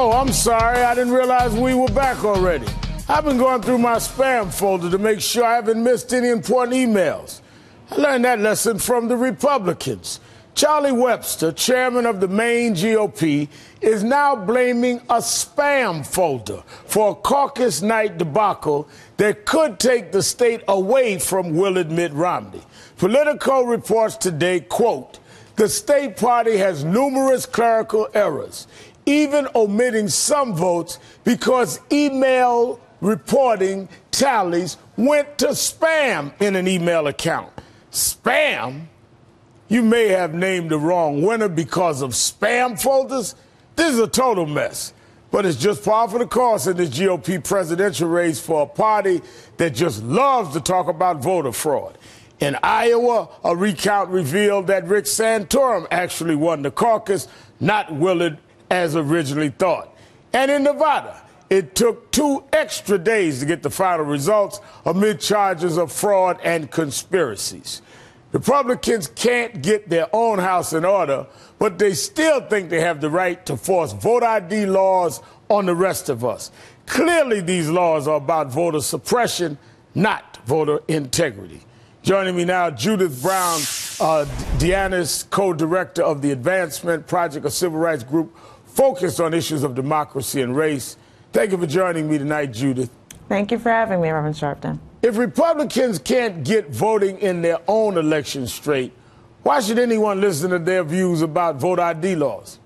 Oh, I'm sorry. I didn't realize we were back already. I've been going through my spam folder to make sure I haven't missed any important emails. I learned that lesson from the Republicans. Charlie Webster, chairman of the Maine GOP, is now blaming a spam folder for a caucus night debacle that could take the state away from Willard Mitt Romney. Politico reports today, quote, the state party has numerous clerical errors, even omitting some votes because email reporting tallies went to spam in an email account. Spam? You may have named the wrong winner because of spam folders. This is a total mess. But it's just par for the course in this GOP presidential race for a party that just loves to talk about voter fraud. In Iowa, a recount revealed that Rick Santorum actually won the caucus, not Willard as originally thought. And in Nevada, it took 2 extra days to get the final results amid charges of fraud and conspiracies. Republicans can't get their own house in order, but they still think they have the right to force voter ID laws on the rest of us. Clearly, these laws are about voter suppression, not voter integrity. Joining me now, Judith Browne-Dianis, co-director of the Advancement Project, a civil rights group focused on issues of democracy and race. Thank you for joining me tonight, Judith. Thank you for having me, Reverend Sharpton. If Republicans can't get voting in their own election straight, why should anyone listen to their views about voter ID laws?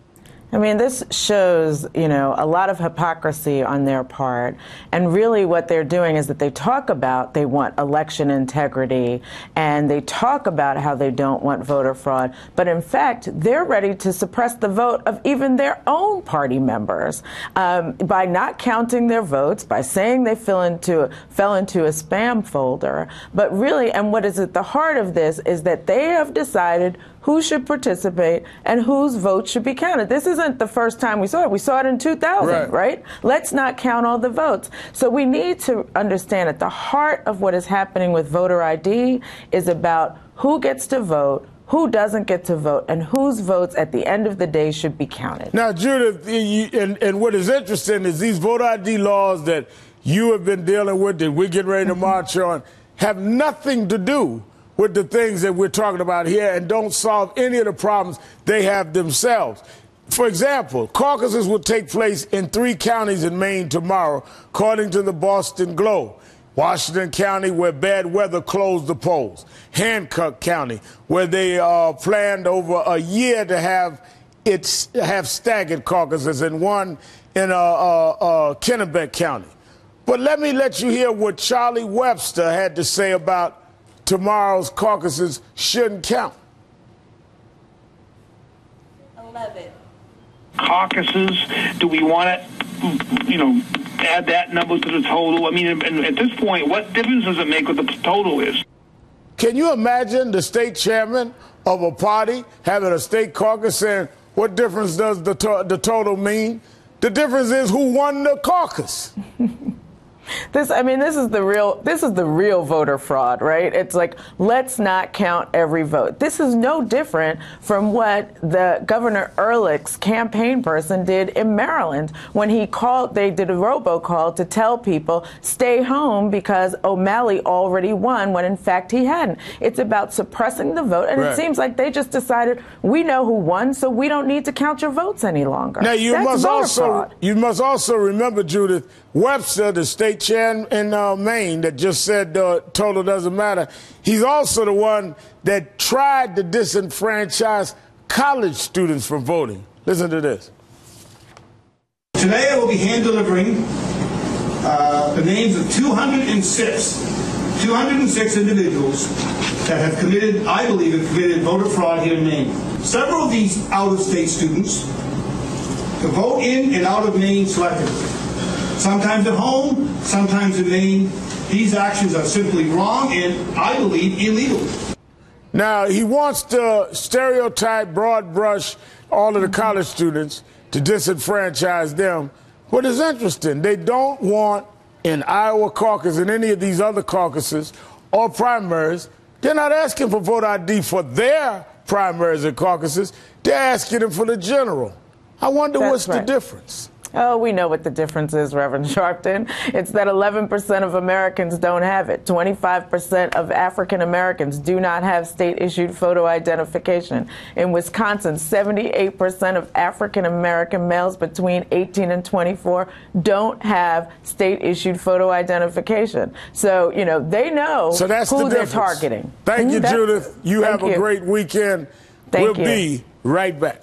I mean, this shows, a lot of hypocrisy on their part. And really what they're doing is that they talk about they want election integrity and they talk about how they don't want voter fraud. But in fact, they're ready to suppress the vote of even their own party members by not counting their votes, by saying they fell into a spam folder. But really, and what is at the heart of this is that they have decided who should participate and whose votes should be counted. This isn't the first time we saw it. We saw it in 2000, right? Let's not count all the votes. So we need to understand at the heart of what is happening with voter ID is about who gets to vote, who doesn't get to vote, and whose votes at the end of the day should be counted. Now, Judith, and what is interesting is these voter ID laws that you have been dealing with, that we're getting ready to march on, have nothing to do with the things that we're talking about here and don't solve any of the problems they have themselves. For example, caucuses will take place in 3 counties in Maine tomorrow, according to the Boston Globe. Washington County, where bad weather closed the polls. Hancock County, where they planned over a year to have staggered caucuses, and one in Kennebec County. But let me let you hear what Charlie Webster had to say about tomorrow's caucuses shouldn't count. 11 caucuses. Do we want to, add that number to the total? I mean, and at this point, what difference does it make what the total is? Can you imagine the state chairman of a party having a state caucus saying, what difference does the total mean? The difference is who won the caucus. This is the real voter fraud, right? It's like, let's not count every vote. This is no different from what the Governor Ehrlich's campaign person did in Maryland when they did a robocall to tell people, stay home because O'Malley already won when in fact he hadn't. It's about suppressing the vote, and It seems like they just decided we know who won, so we don't need to count your votes any longer. Now you must also remember, Judith, Webster, the state chair in Maine that just said total doesn't matter, he's also the one that tried to disenfranchise college students from voting. Listen to this. Today I will be hand-delivering the names of 206 individuals that have committed, I believe, voter fraud here in Maine. Several of these out-of-state students vote in and out of Maine selectively. Sometimes at home, sometimes in Maine. These actions are simply wrong and, I believe, illegal. Now, he wants to stereotype, broad brush all of the college students to disenfranchise them. What is interesting, they don't want in Iowa caucus and any of these other caucuses or primaries, they're not asking for voter ID for their primaries and caucuses. They're asking them for the general. I wonder what's the difference. Oh, we know what the difference is, Reverend Sharpton. It's that 11% of Americans don't have it. 25% of African Americans do not have state-issued photo identification. In Wisconsin, 78% of African American males between 18 and 24 don't have state-issued photo identification. So, you know, they know who they're targeting. Thank you, Judith. You have a great weekend. Thank you. We'll be right back.